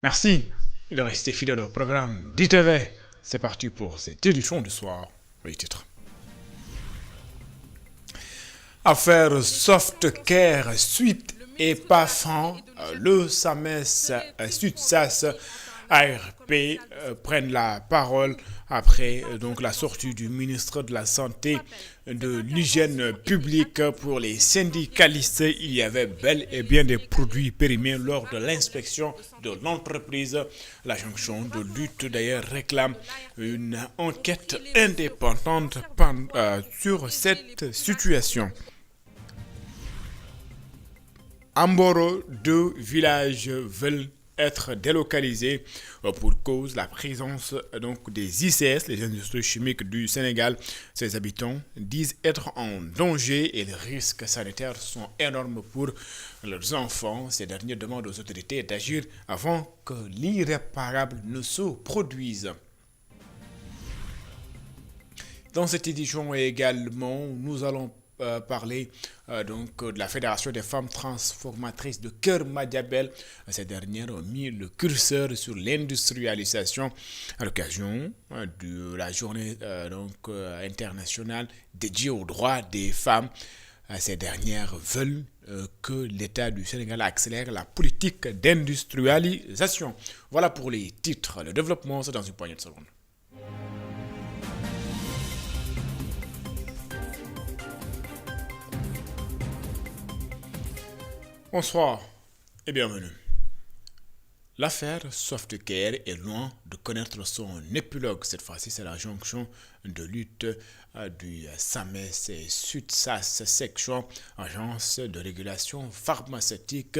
Merci de rester fidèle au programme d'ITV. C'est parti pour cette édition du soir. Les titres. Affaire Softcare, suite et pas franc, le SAMES, SUTSAS, ARP prennent la parole après donc la sortie du ministre de la Santé de l'Hygiène publique. Pour les syndicalistes, il y avait bel et bien des produits périmés lors de l'inspection de l'entreprise. La jonction de lutte d'ailleurs réclame une enquête indépendante sur cette situation. À Mboro, 2 villages veulent être délocalisés pour cause de la présence donc des ICS, les industries chimiques du Sénégal. Ces habitants disent être en danger et les risques sanitaires sont énormes pour leurs enfants. Ces derniers demandent aux autorités d'agir avant que l'irréparable ne se produise. Dans cette édition également, nous allons parler donc de la Fédération des femmes transformatrices de Keur Madiabel. Ces dernières ont mis le curseur sur l'industrialisation à l'occasion de la journée internationale dédiée aux droits des femmes. Ces dernières veulent que l'État du Sénégal accélère la politique d'industrialisation. Voilà pour les titres. Le développement, c'est dans une poignée de secondes. Bonsoir et bienvenue. L'affaire Softcare est loin de connaître son épilogue. Cette fois-ci, c'est la jonction de lutte du SAMES et SUTSAS section, agence de régulation pharmaceutique,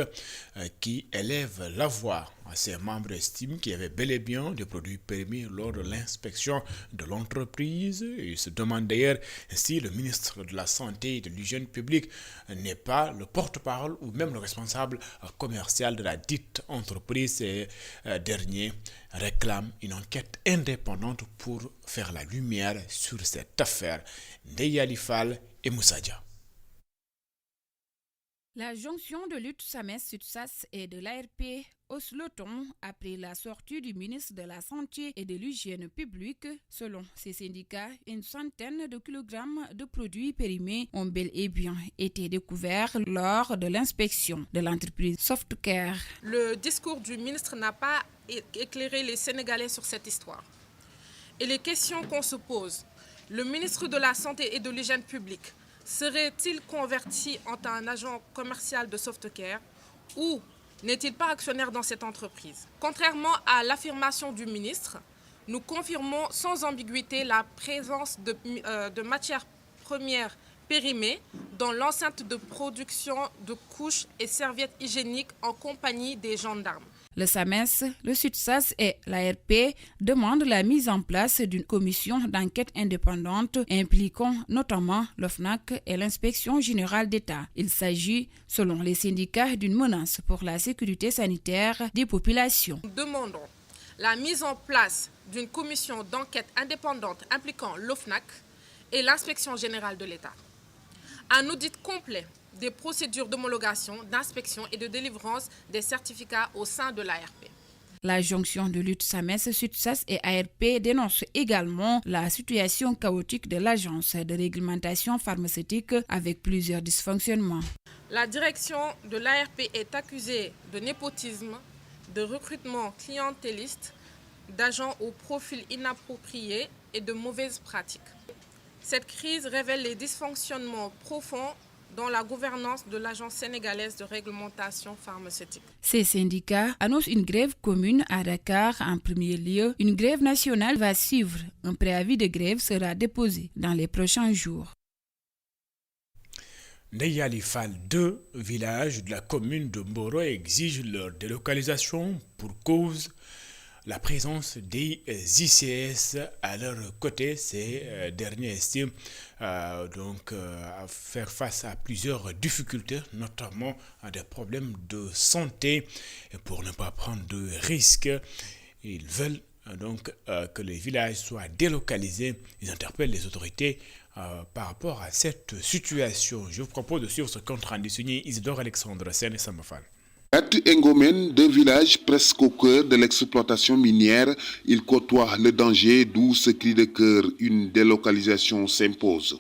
qui élève la voix. Ses membres estiment qu'il y avait bel et bien des produits périmés lors de l'inspection de l'entreprise. Ils se demandent d'ailleurs si le ministre de la Santé et de l'Hygiène publique n'est pas le porte-parole ou même le responsable commercial de la dite entreprise. Ces derniers réclament une enquête indépendante pour faire la lumière sur cette affaire. Ndeye Fall et Moussadia. La jonction de lutte SAMES-SUTSAS et de l'ARP hausse le ton après la sortie du ministre de la Santé et de l'Hygiène publique. Selon ces syndicats, une centaine de kilogrammes de produits périmés ont bel et bien été découverts lors de l'inspection de l'entreprise Softcare. Le discours du ministre n'a pas éclairé les Sénégalais sur cette histoire. Et les questions qu'on se pose, le ministre de la Santé et de l'Hygiène publique serait-il converti en un agent commercial de Softcare ou n'est-il pas actionnaire dans cette entreprise? Contrairement à l'affirmation du ministre, nous confirmons sans ambiguïté la présence de matières premières périmées dans l'enceinte de production de couches et serviettes hygiéniques en compagnie des gendarmes. Le SAMES, le SUTSAS et l'ARP demandent la mise en place d'une commission d'enquête indépendante impliquant notamment l'OFNAC et l'inspection générale d'État. Il s'agit, selon les syndicats, d'une menace pour la sécurité sanitaire des populations. Nous demandons la mise en place d'une commission d'enquête indépendante impliquant l'OFNAC et l'inspection générale de l'État. Un audit complet des procédures d'homologation, d'inspection et de délivrance des certificats au sein de l'ARP. La jonction de lutte SAMES, SUTSAS et ARP dénonce également la situation chaotique de l'agence de réglementation pharmaceutique avec plusieurs dysfonctionnements. La direction de l'ARP est accusée de népotisme, de recrutement clientéliste, d'agents au profil inapproprié et de mauvaises pratiques. Cette crise révèle les dysfonctionnements profonds dans la gouvernance de l'Agence sénégalaise de réglementation pharmaceutique. Ces syndicats annoncent une grève commune à Dakar en premier lieu. Une grève nationale va suivre. Un préavis de grève sera déposé dans les prochains jours. Ndeye Fall, 2 villages de la commune de Mboro exigent leur délocalisation pour cause la présence des ICS à leur côté. Ces derniers estiment faire face à plusieurs difficultés, notamment à des problèmes de santé. Et pour ne pas prendre de risques, ils veulent que les villages soient délocalisés. Ils interpellent les autorités par rapport à cette situation. Je vous propose de suivre ce compte rendu signé Isidore Alexandre Sen et Samafal. Gat et Ngomène, deux villages presque au cœur de l'exploitation minière, ils côtoient le danger, d'où ce cri de cœur, une délocalisation s'impose.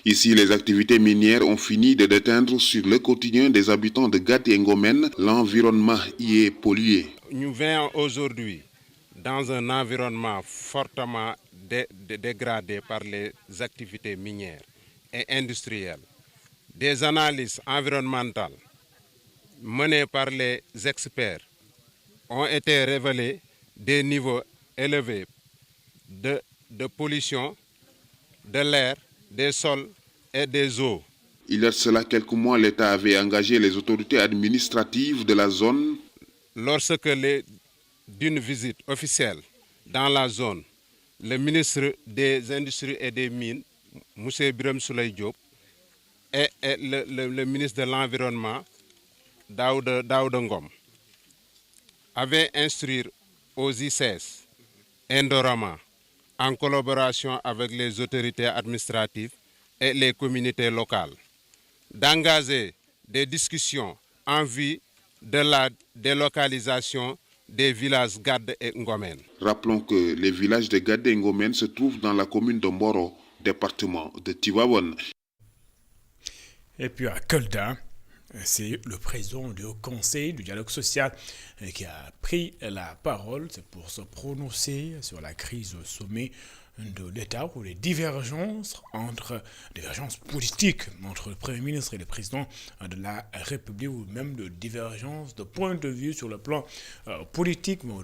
Ici, les activités minières ont fini de déteindre sur le quotidien des habitants de Gat et Ngomène. L'environnement y est pollué. Nous venons aujourd'hui dans un environnement fortement dégradé par les activités minières et industrielles. Des analyses environnementales menées par les experts ont été révélées des niveaux élevés de pollution de l'air, des sols et des eaux. Il y a cela quelques mois, l'État avait engagé les autorités administratives de la zone. Lorsque d'une visite officielle dans la zone, le ministre des Industries et des Mines, M. Birame Souleye Diop, et le ministre de l'Environnement, Daouda Ngom, avaient instruit aux ICS Indorama, en collaboration avec les autorités administratives et les communautés locales, d'engager des discussions en vue de la délocalisation des villages Gad et Ngomène. Rappelons que les villages de Gad et Ngomène se trouvent dans la commune de Mboro, département de Tivaouane. Et puis à Kolda, c'est le président du Haut Conseil du dialogue social qui a pris la parole. C'est pour se prononcer sur la crise au sommet de l'État ou les divergences politiques entre le Premier ministre et le président de la République, ou même de divergences de points de vue sur le plan politique. Mais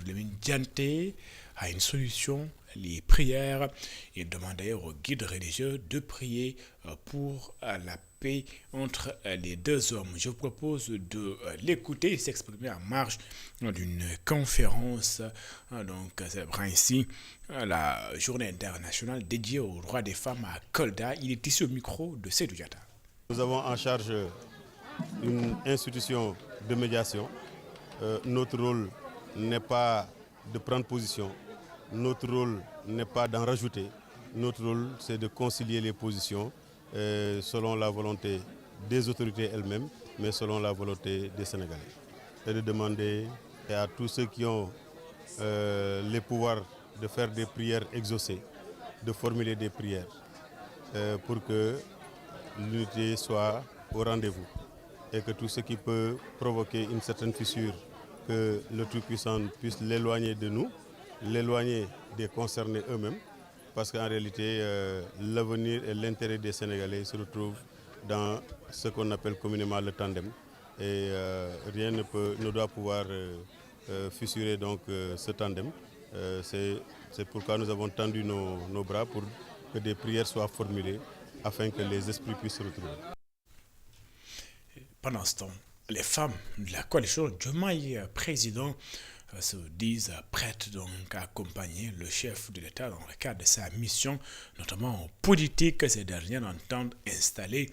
Dianté a une solution, les prières. Il demandait aux guides religieux de prier pour la paix entre les deux hommes. Je vous propose de l'écouter. Il s'exprimait en marge d'une conférence célébrant ici la journée internationale dédiée aux droits des femmes à Kolda. Il est ici au micro de Seydou Diatta. Nous avons en charge une institution de médiation. Notre rôle n'est pas de prendre position. Notre rôle n'est pas d'en rajouter. Notre rôle, c'est de concilier les positions selon la volonté des autorités elles-mêmes, mais selon la volonté des Sénégalais. Et de demander à tous ceux qui ont les pouvoirs de faire des prières exaucées, de formuler des prières pour que l'unité soit au rendez-vous. Et que tout ce qui peut provoquer une certaine fissure, que le Tout-Puissant puisse l'éloigner de nous, l'éloigner des concernés eux-mêmes, parce qu'en réalité, l'avenir et l'intérêt des Sénégalais se retrouvent dans ce qu'on appelle communément le tandem. Et rien ne doit pouvoir fissurer donc, ce tandem. C'est pourquoi nous avons tendu nos bras pour que des prières soient formulées afin que les esprits puissent se retrouver. Pendant ce temps, les femmes de la coalition Diomaye président se disent prêtes donc à accompagner le chef de l'État dans le cadre de sa mission, notamment politique. Ces dernières entendent installer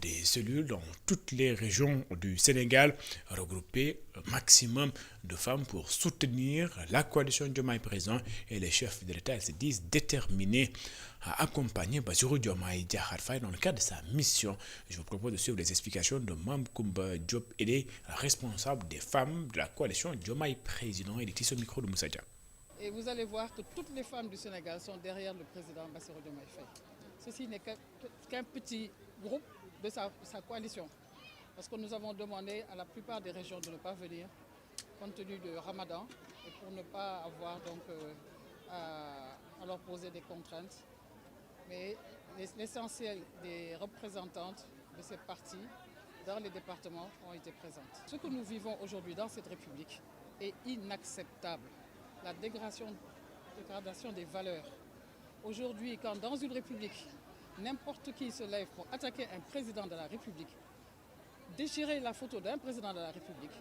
des cellules dans toutes les régions du Sénégal, regrouper un maximum de femmes pour soutenir la coalition Diomaye président, et les chefs de l'État se disent déterminés à accompagner Bassirou Diomaye Diakhar Faye dans le cadre de sa mission. Je vous propose de suivre les explications de Mame Koumba Diop, et des responsables des femmes de la coalition Diomaye président. Il est ici au micro de Moussa Dia. Et vous allez voir que toutes les femmes du Sénégal sont derrière le président Bassirou Diomaye Faye. Ceci n'est qu'un petit groupe de sa coalition. Parce que nous avons demandé à la plupart des régions de ne pas venir compte tenu de Ramadan et pour ne pas avoir donc à leur poser des contraintes. Mais l'essentiel des représentantes de ces partis dans les départements ont été présentes. Ce que nous vivons aujourd'hui dans cette République est inacceptable. La dégradation des valeurs. Aujourd'hui, quand dans une République, n'importe qui se lève pour attaquer un président de la République, déchirer la photo d'un président de la République,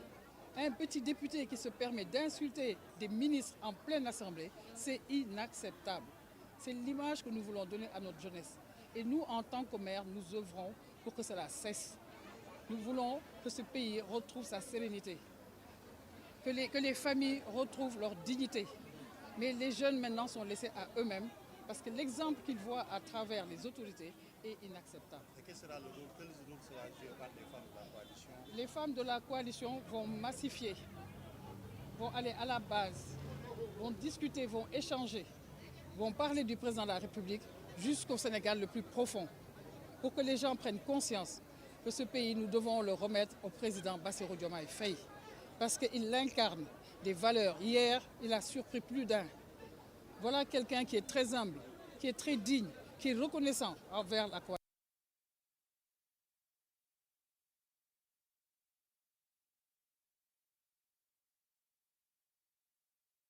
un petit député qui se permet d'insulter des ministres en pleine assemblée, c'est inacceptable. C'est l'image que nous voulons donner à notre jeunesse. Et nous, en tant que maire, nous œuvrons pour que cela cesse. Nous voulons que ce pays retrouve sa sérénité, que les familles retrouvent leur dignité. Mais les jeunes maintenant sont laissés à eux-mêmes Parce que l'exemple qu'ils voient à travers les autorités est inacceptable. Et quel sera le rôle sera joué par les femmes de la coalition? Les femmes de la coalition vont massifier, vont aller à la base, vont discuter, vont échanger, vont parler du président de la République jusqu'au Sénégal le plus profond, pour que les gens prennent conscience que ce pays, nous devons le remettre au président Bassirou Diomaye Faye, parce qu'il incarne des valeurs. Hier, il a surpris plus d'un. Voilà quelqu'un qui est très humble, qui est très digne, qui est reconnaissant envers la coalition.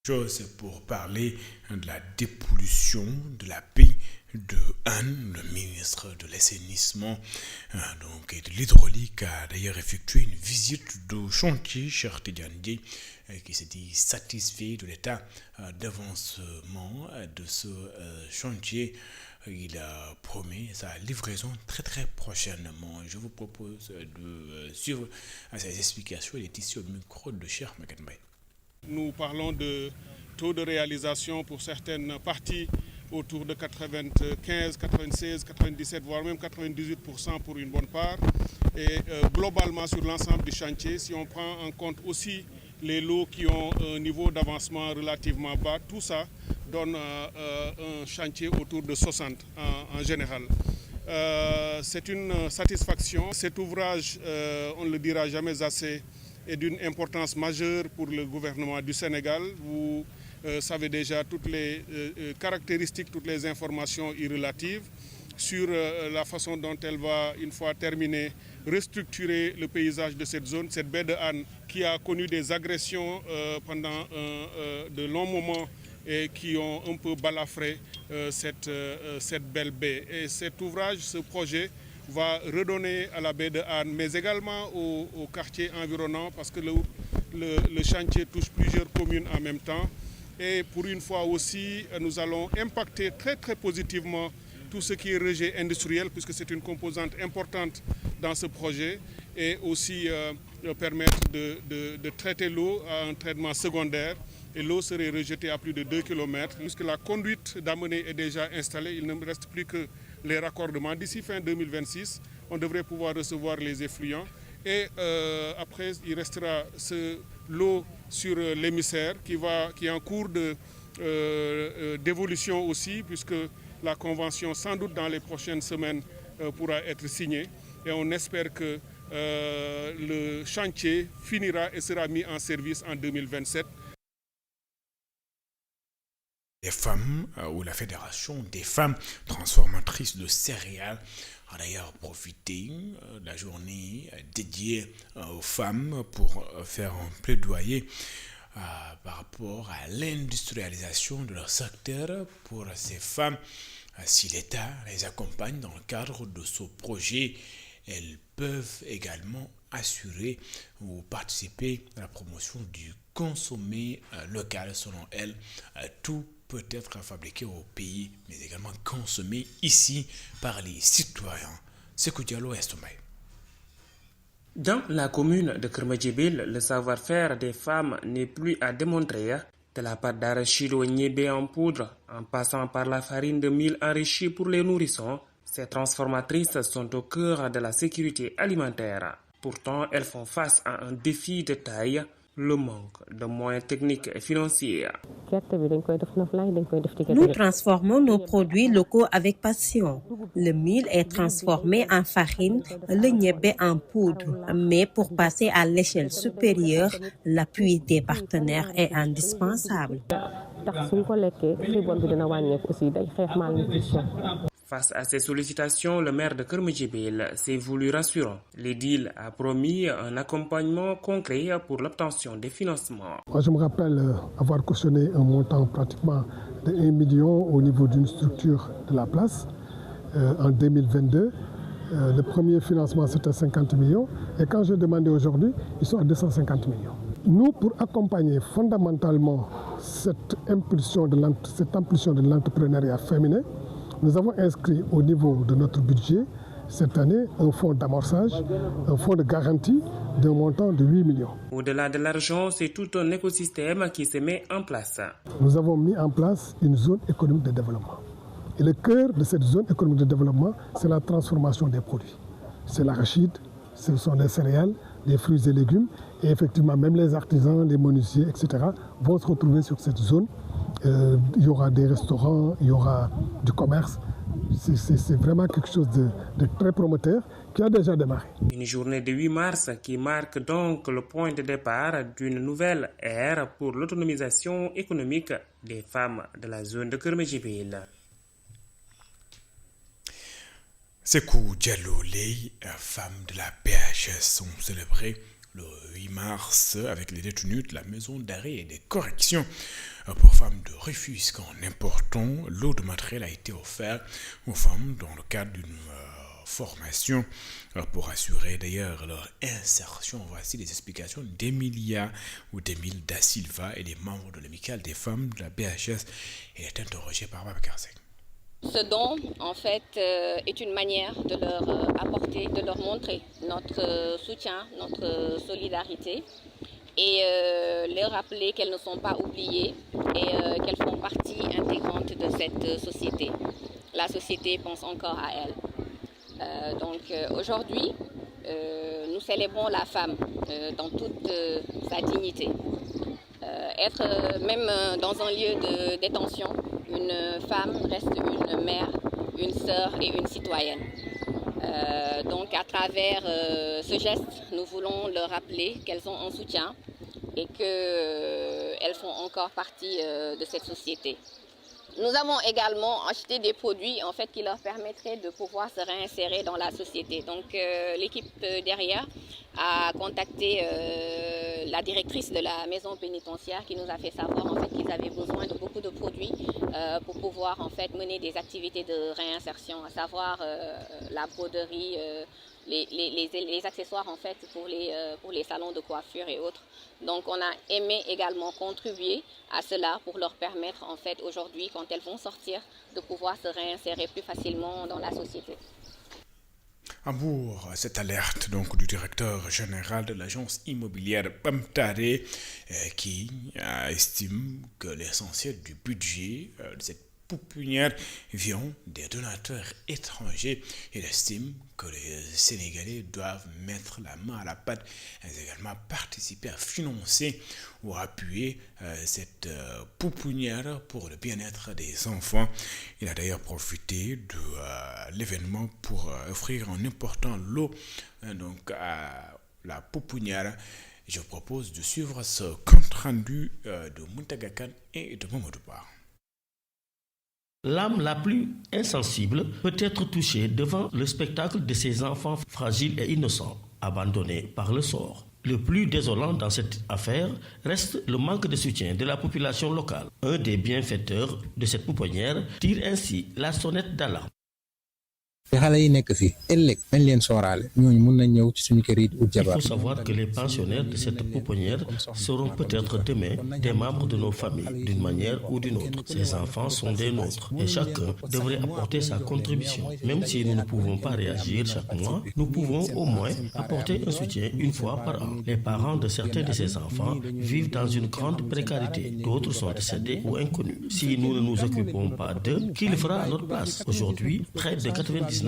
Chose pour parler de la dépollution de la baie de Anne, le ministre de l'assainissement et de l'hydraulique a d'ailleurs effectué une visite de chantier chez Tidiane Dièye, qui s'est dit satisfait de l'état d'avancement de ce chantier. Il a promis sa livraison très prochainement. Je vous propose de suivre ces explications et ici au micro de Cheikh Maguette Mbaye. Nous parlons de taux de réalisation pour certaines parties autour de 95, 96, 97, voire même 98% pour une bonne part. Et globalement sur l'ensemble du chantier, si on prend en compte aussi les lots qui ont un niveau d'avancement relativement bas, tout ça donne un chantier autour de 60 en général. C'est une satisfaction. Cet ouvrage, on ne le dira jamais assez, est d'une importance majeure pour le gouvernement du Sénégal. Vous savez déjà toutes les caractéristiques, toutes les informations y relatives sur la façon dont elle va, une fois terminée, restructurer le paysage de cette zone, cette baie de Anne qui a connu des agressions pendant de longs moments et qui ont un peu balafré cette belle baie. Et cet ouvrage, ce projet, va redonner à la baie de Anne, mais également au quartier environnant, parce que le chantier touche plusieurs communes en même temps. Et pour une fois aussi, nous allons impacter très positivement tout ce qui est rejet industriel, puisque c'est une composante importante dans ce projet, et aussi permettre de traiter l'eau à un traitement secondaire. Et l'eau serait rejetée à plus de 2 km, puisque la conduite d'amener est déjà installée. Il ne me reste plus que les raccordements. D'ici fin 2026, on devrait pouvoir recevoir les effluents. Et après, il restera l'eau sur l'émissaire qui est en cours d'évolution aussi, puisque la convention, sans doute dans les prochaines semaines, pourra être signée. Et on espère que le chantier finira et sera mis en service en 2027. Les femmes, ou la Fédération des femmes transformatrices de céréales, a d'ailleurs profité de la journée dédiée aux femmes pour faire un plaidoyer par rapport à l'industrialisation de leur secteur pour ces femmes. Si l'État les accompagne dans le cadre de ce projet, elles peuvent également assurer ou participer à la promotion du consommé local. Selon elles, tout peut être fabriqué au pays, mais également consommé ici par les citoyens. Sékou Diallo Estomaï. Dans la commune de Keur Madiabel, le savoir-faire des femmes n'est plus à démontrer. De la pâte d'arachide au niébé en poudre, en passant par la farine de mil enrichie pour les nourrissons, ces transformatrices sont au cœur de la sécurité alimentaire. Pourtant, elles font face à un défi de taille, le manque de moyens techniques et financiers. Nous transformons nos produits locaux avec passion. Le mil est transformé en farine, le niébé en poudre. Mais pour passer à l'échelle supérieure, l'appui des partenaires est indispensable. Face à ces sollicitations, le maire de Keur Madiabel s'est voulu rassurant. L'édile a promis un accompagnement concret pour l'obtention des financements. Moi, je me rappelle avoir cautionné un montant pratiquement de 1 million au niveau d'une structure de la place en 2022. Le premier financement, c'était 50 millions. Et quand je demandais aujourd'hui, ils sont à 250 millions. Nous, pour accompagner fondamentalement cette impulsion de l'entrepreneuriat féminin, nous avons inscrit au niveau de notre budget cette année un fonds d'amorçage, un fonds de garantie d'un montant de 8 millions. Au-delà de l'argent, c'est tout un écosystème qui se met en place. Nous avons mis en place une zone économique de développement. Et le cœur de cette zone économique de développement, c'est la transformation des produits. C'est l'arachide, ce sont les céréales, les fruits et légumes. Et effectivement, même les artisans, les menuisiers, etc. vont se retrouver sur cette zone. Il y aura des restaurants, il y aura du commerce. C'est vraiment quelque chose de très prometteur qui a déjà démarré. Une journée de 8 mars qui marque donc le point de départ d'une nouvelle ère pour l'autonomisation économique des femmes de la zone de Keur Madiabel. Sékou Diallo, les femmes de la PHS sont célébrées le 8 mars avec les détenus de la maison d'arrêt et des corrections pour femmes de Rufisque. En important, lot de matériel a été offert aux femmes dans le cadre d'une formation pour assurer d'ailleurs leur insertion. Voici les explications d'Emilia ou d'Emile Da Silva et les membres de l'amicale des femmes de la BHS et est interrogé par Babacar Seck. Ce don, en fait, est une manière de leur apporter, de leur montrer notre soutien, notre solidarité et leur rappeler qu'elles ne sont pas oubliées et qu'elles font partie intégrante de cette société. La société pense encore à elles. Donc aujourd'hui, nous célébrons la femme dans toute sa dignité. Être même dans un lieu de détention, une femme reste une mère, une sœur et une citoyenne. Donc à travers ce geste, nous voulons leur rappeler qu'elles ont un soutien et qu'elles font encore partie de cette société. Nous avons également acheté des produits en fait, qui leur permettraient de pouvoir se réinsérer dans la société. Donc l'équipe derrière a contacté la directrice de la maison pénitentiaire qui nous a fait savoir en fait, qu'ils avaient besoin de beaucoup de produits pour pouvoir en fait, mener des activités de réinsertion, à savoir la broderie, les accessoires en fait, pour les salons de coiffure et autres. Donc on a aimé également contribuer à cela pour leur permettre en fait, aujourd'hui, quand elles vont sortir, de pouvoir se réinsérer plus facilement dans la société. À Bourg, cette alerte donc du directeur général de l'agence immobilière Pamtare qui estime que l'essentiel du budget de cette pouponnière vient des donateurs étrangers. Il estime que les Sénégalais doivent mettre la main à la pâte et également participer à financer ou appuyer cette pouponnière pour le bien-être des enfants. Il a d'ailleurs profité de l'événement pour offrir un important lot donc à la pouponnière. Je vous propose de suivre ce compte rendu de Muntagakan et de Mamadou Ba. L'âme la plus insensible peut être touchée devant le spectacle de ces enfants fragiles et innocents, abandonnés par le sort. Le plus désolant dans cette affaire reste le manque de soutien de la population locale. Un des bienfaiteurs de cette pouponnière tire ainsi la sonnette d'alarme. Il faut savoir que les pensionnaires de cette pouponnière seront peut-être demain des membres de nos familles, d'une manière ou d'une autre. Ces enfants sont des nôtres et chacun devrait apporter sa contribution. Même si nous ne pouvons pas réagir chaque mois, nous pouvons au moins apporter un soutien une fois par an. Les parents de certains de ces enfants vivent dans une grande précarité. D'autres sont décédés ou inconnus. Si nous ne nous occupons pas d'eux, qui le fera à notre place? Aujourd'hui, près de 99%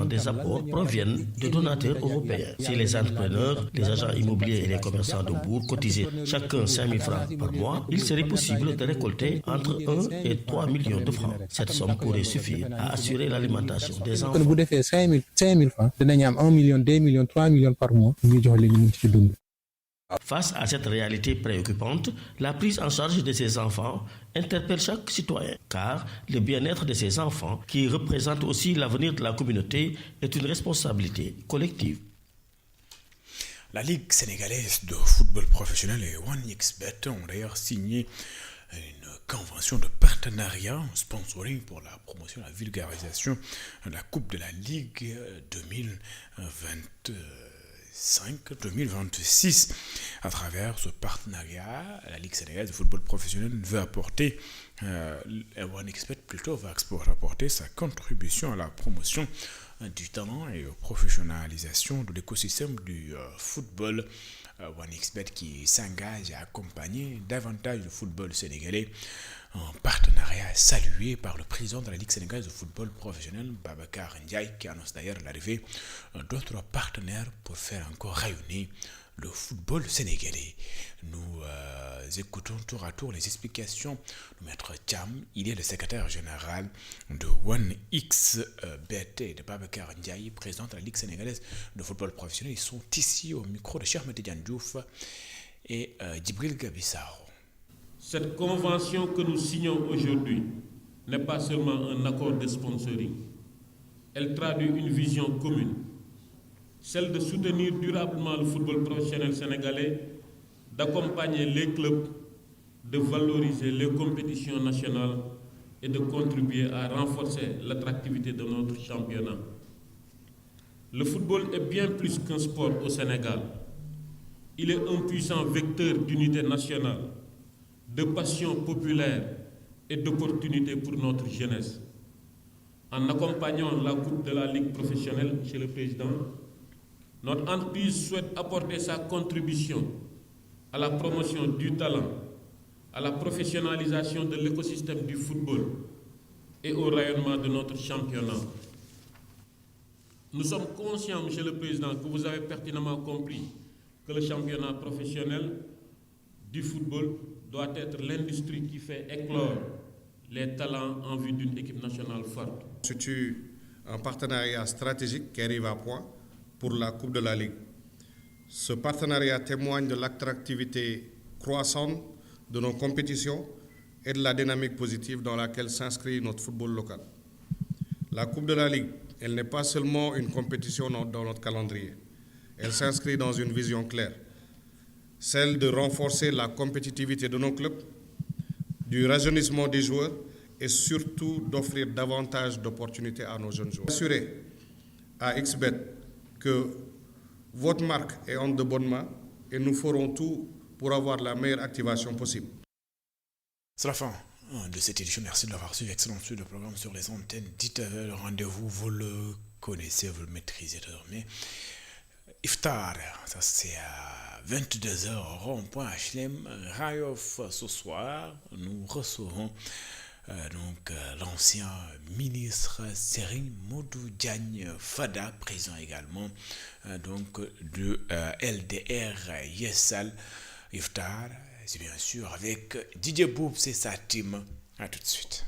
des apports proviennent de donateurs européens. Si les entrepreneurs, les agents immobiliers et les commerçants de Bourg cotisaient chacun 5 000 francs par mois, il serait possible de récolter entre 1 et 3 millions de francs. Cette somme pourrait suffire à assurer l'alimentation des enfants. Vous devez 5 000 francs, 1 million, 2 millions, 3 millions par mois. Face à cette réalité préoccupante, la prise en charge de ces enfants interpelle chaque citoyen, car le bien-être de ces enfants, qui représente aussi l'avenir de la communauté, est une responsabilité collective. La Ligue sénégalaise de football professionnel et OneXBet ont d'ailleurs signé une convention de partenariat, un sponsoring pour la promotion et la vulgarisation de la Coupe de la Ligue 2025-2026. À travers ce partenariat, la Ligue sénégalaise de football professionnel veut apporter, OneXBet plutôt va apporter sa contribution à la promotion du talent et aux professionnalisation de l'écosystème du football. OneXBet qui s'engage à accompagner davantage le football sénégalais Un partenariat salué par le président de la Ligue sénégalaise de football professionnel, Babacar Ndiaye, qui annonce d'ailleurs l'arrivée d'autres partenaires pour faire encore rayonner le football sénégalais. Nous écoutons tour à tour les explications de Maître Thiam. Il est le secrétaire général de OneXBT, de Babacar Ndiaye, président de la Ligue sénégalaise de football professionnel. Ils sont ici au micro de Cheikh Tidiane Diouf et Djibril Gabissaro. Cette convention que nous signons aujourd'hui n'est pas seulement un accord de sponsoring. Elle traduit une vision commune, celle de soutenir durablement le football professionnel sénégalais, d'accompagner les clubs, de valoriser les compétitions nationales et de contribuer à renforcer l'attractivité de notre championnat. Le football est bien plus qu'un sport au Sénégal. Il est un puissant vecteur d'unité nationale, de passion populaire et d'opportunités pour notre jeunesse. En accompagnant la Coupe de la Ligue professionnelle chez le Président, notre entreprise souhaite apporter sa contribution à la promotion du talent, à la professionnalisation de l'écosystème du football et au rayonnement de notre championnat. Nous sommes conscients, Monsieur le Président, que vous avez pertinemment compris que le championnat professionnel du football doit être l'industrie qui fait éclore les talents en vue d'une équipe nationale forte. C'est un partenariat stratégique qui arrive à point pour la Coupe de la Ligue. Ce partenariat témoigne de l'attractivité croissante de nos compétitions et de la dynamique positive dans laquelle s'inscrit notre football local. La Coupe de la Ligue, elle n'est pas seulement une compétition dans notre calendrier. Elle s'inscrit dans une vision claire, celle de renforcer la compétitivité de nos clubs, du rajeunissement des joueurs et surtout d'offrir davantage d'opportunités à nos jeunes joueurs. Assurer à XBET que votre marque est en de bonnes mains et nous ferons tout pour avoir la meilleure activation possible. C'est la fin de cette édition. Merci de l'avoir suivi. Excellent suite de programme sur les antennes. Dites le rendez-vous, vous le connaissez, vous le maîtrisez désormais. Iftar, ça c'est à 22h, rond-point HLM, Rayof. Ce soir, nous recevons l'ancien ministre Serigne Modou Diagne Fada, président également de LDR Yessal. Iftar, c'est bien sûr avec Didier Boub, c'est sa team. À tout de suite.